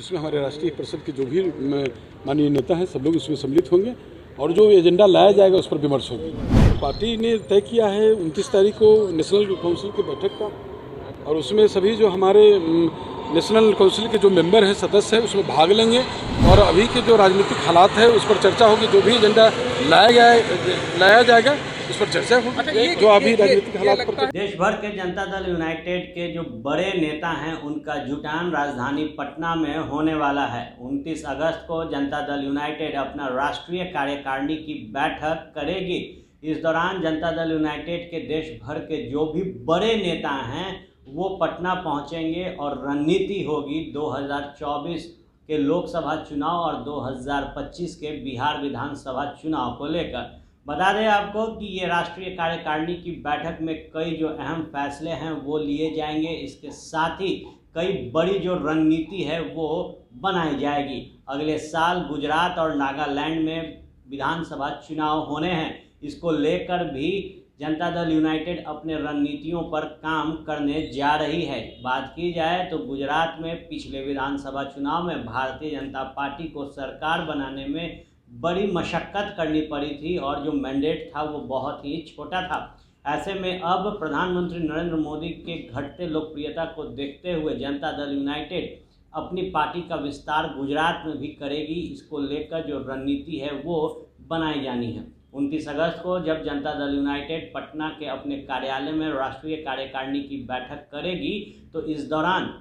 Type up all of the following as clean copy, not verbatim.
इसमें हमारे राष्ट्रीय परिषद के जो भी माननीय नेता हैं सब लोग इसमें सम्मिलित होंगे और जो एजेंडा लाया जाएगा उस पर विमर्श होगी। पार्टी ने तय किया है 29 तारीख को नेशनल काउंसिल की बैठक का, और उसमें सभी जो हमारे नेशनल काउंसिल के जो मेंबर हैं, सदस्य हैं, उसमें भाग लेंगे और अभी के जो राजनीतिक हालात है उस पर चर्चा होगी। जो भी एजेंडा लाया जाएगा उस पर चर्चा होगी। जो अभी राजनीतिक हालात पर देश भर के जनता दल यूनाइटेड के जो बड़े नेता हैं उनका जुटान राजधानी पटना में होने वाला है। 29 अगस्त को जनता दल यूनाइटेड अपना राष्ट्रीय कार्यकारिणी की बैठक करेगी। इस दौरान जनता दल यूनाइटेड के देश भर के जो भी बड़े नेता हैं वो पटना पहुंचेंगे और रणनीति होगी 2024 के लोकसभा चुनाव और 2025 के बिहार विधानसभा चुनाव को लेकर। बता दें आपको कि ये राष्ट्रीय कार्यकारिणी की बैठक में कई जो अहम फैसले हैं वो लिए जाएंगे। इसके साथ ही कई बड़ी जो रणनीति है वो बनाई जाएगी। अगले साल गुजरात और नागालैंड में विधानसभा चुनाव होने हैं। इसको लेकर भी जनता दल यूनाइटेड अपने रणनीतियों पर काम करने जा रही है। बात की जाए तो गुजरात में पिछले विधानसभा चुनाव में भारतीय जनता पार्टी को सरकार बनाने में बड़ी मशक्कत करनी पड़ी थी और जो मैंडेट था वो बहुत ही छोटा था। ऐसे में अब प्रधानमंत्री नरेंद्र मोदी के घटते लोकप्रियता को देखते हुए जनता दल यूनाइटेड अपनी पार्टी का विस्तार गुजरात में भी करेगी। इसको लेकर जो रणनीति है वो बनाई जानी है। 29 अगस्त को जब जनता दल यूनाइटेड पटना के अपने कार्यालय में राष्ट्रीय कार्यकारिणी की बैठक करेगी तो इस दौरान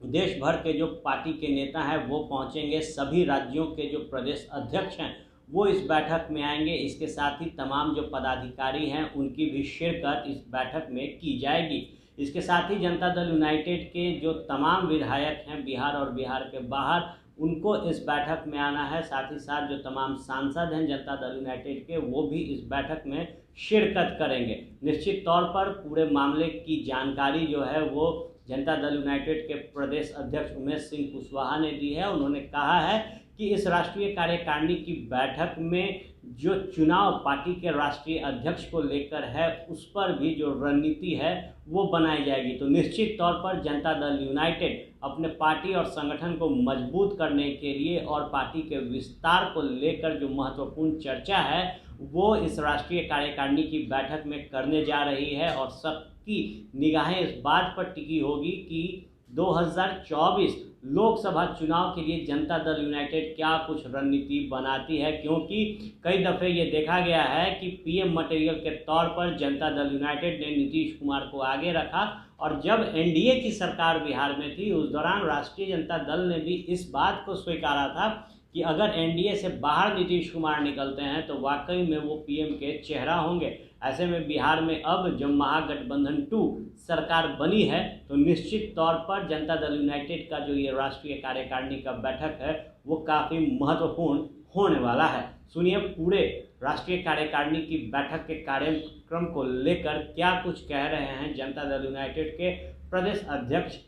देश भर के जो पार्टी के नेता हैं वो पहुंचेंगे। सभी राज्यों के जो प्रदेश अध्यक्ष हैं वो इस बैठक में आएंगे। इसके साथ ही तमाम जो पदाधिकारी हैं उनकी भी शिरकत इस बैठक में की जाएगी। इसके साथ ही जनता दल यूनाइटेड के जो तमाम विधायक हैं बिहार और बिहार के बाहर, उनको इस बैठक में आना है। साथ ही साथ जो तमाम सांसद हैं जनता दल यूनाइटेड के वो भी इस बैठक में शिरकत करेंगे। निश्चित तौर पर पूरे मामले की जानकारी जो है वो जनता दल यूनाइटेड के प्रदेश अध्यक्ष उमेश सिंह कुशवाहा ने दी है। उन्होंने कहा है कि इस राष्ट्रीय कार्यकारिणी की बैठक में जो चुनाव पार्टी के राष्ट्रीय अध्यक्ष को लेकर है उस पर भी जो रणनीति है वो बनाई जाएगी। तो निश्चित तौर पर जनता दल यूनाइटेड अपने पार्टी और संगठन को मजबूत करने के लिए और पार्टी के विस्तार को लेकर जो महत्वपूर्ण चर्चा है वो इस राष्ट्रीय कार्यकारिणी की बैठक में करने जा रही है। और सबकी निगाहें इस बात पर टिकी होगी कि 2024 लोकसभा चुनाव के लिए जनता दल यूनाइटेड क्या कुछ रणनीति बनाती है, क्योंकि कई दफ़े ये देखा गया है कि पीएम मटेरियल के तौर पर जनता दल यूनाइटेड ने नीतीश कुमार को आगे रखा। और जब एनडीए की सरकार बिहार में थी उस दौरान राष्ट्रीय जनता दल ने भी इस बात को स्वीकारा था कि अगर एनडीए से बाहर नीतीश कुमार निकलते हैं तो वाकई में वो पीएम के चेहरा होंगे। ऐसे में बिहार में अब जब महागठबंधन 2 सरकार बनी है तो निश्चित तौर पर जनता दल यूनाइटेड का जो ये राष्ट्रीय कार्यकारिणी का बैठक है वो काफ़ी महत्वपूर्ण होने वाला है। सुनिए पूरे राष्ट्रीय कार्यकारिणी की बैठक के कार्यक्रम को लेकर क्या कुछ कह रहे हैं जनता दल यूनाइटेड के प्रदेश अध्यक्ष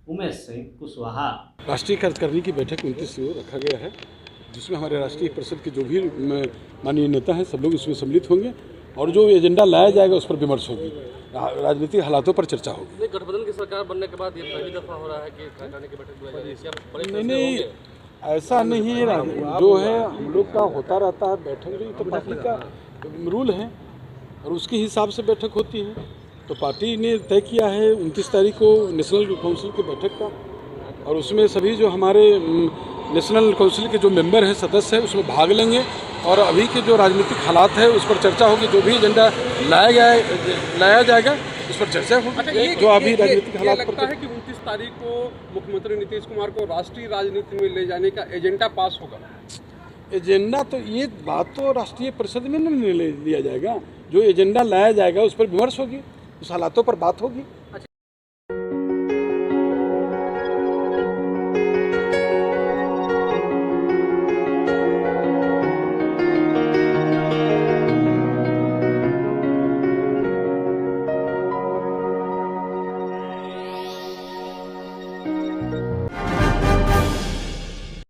उमेश सिंह कुशवाहा। राष्ट्रीय कार्यकारिणी की बैठक 29 को रखा गया है, जिसमें हमारे राष्ट्रीय परिषद के जो भी माननीय नेता हैं सब लोग इसमें सम्मिलित होंगे और जो एजेंडा लाया जाएगा उस पर विमर्श होगी। राजनीतिक हालातों पर चर्चा होगी। गठबंधन की सरकार बनने के बाद ये पहली दफा हो रहा है कि कार्यकारिणी की बैठक बुलाई जाए। नहीं, ऐसा नहीं है। जो है हम लोग का होता रहता है बैठक, तो पार्टी का रूल है और उसके हिसाब से बैठक होती है। तो पार्टी ने तय किया है 29 तारीख को नेशनल काउंसिल की बैठक का, और उसमें सभी जो हमारे नेशनल काउंसिल के जो मेंबर हैं, सदस्य हैं, उसमें भाग लेंगे और अभी के जो राजनीतिक हालात है उस पर चर्चा होगी। जो भी एजेंडा लाया जाएगा उस पर चर्चा होगी। जो अभी राजनीतिक हालात लगता है कि 29 तारीख को मुख्यमंत्री नीतीश कुमार को राष्ट्रीय राजनीति में ले जाने का एजेंडा पास होगा। एजेंडा तो ये बात तो राष्ट्रीय परिषद में नहीं लिया जाएगा। जो एजेंडा लाया जाएगा उस पर विमर्श होगी, उस हालातों पर बात होगी।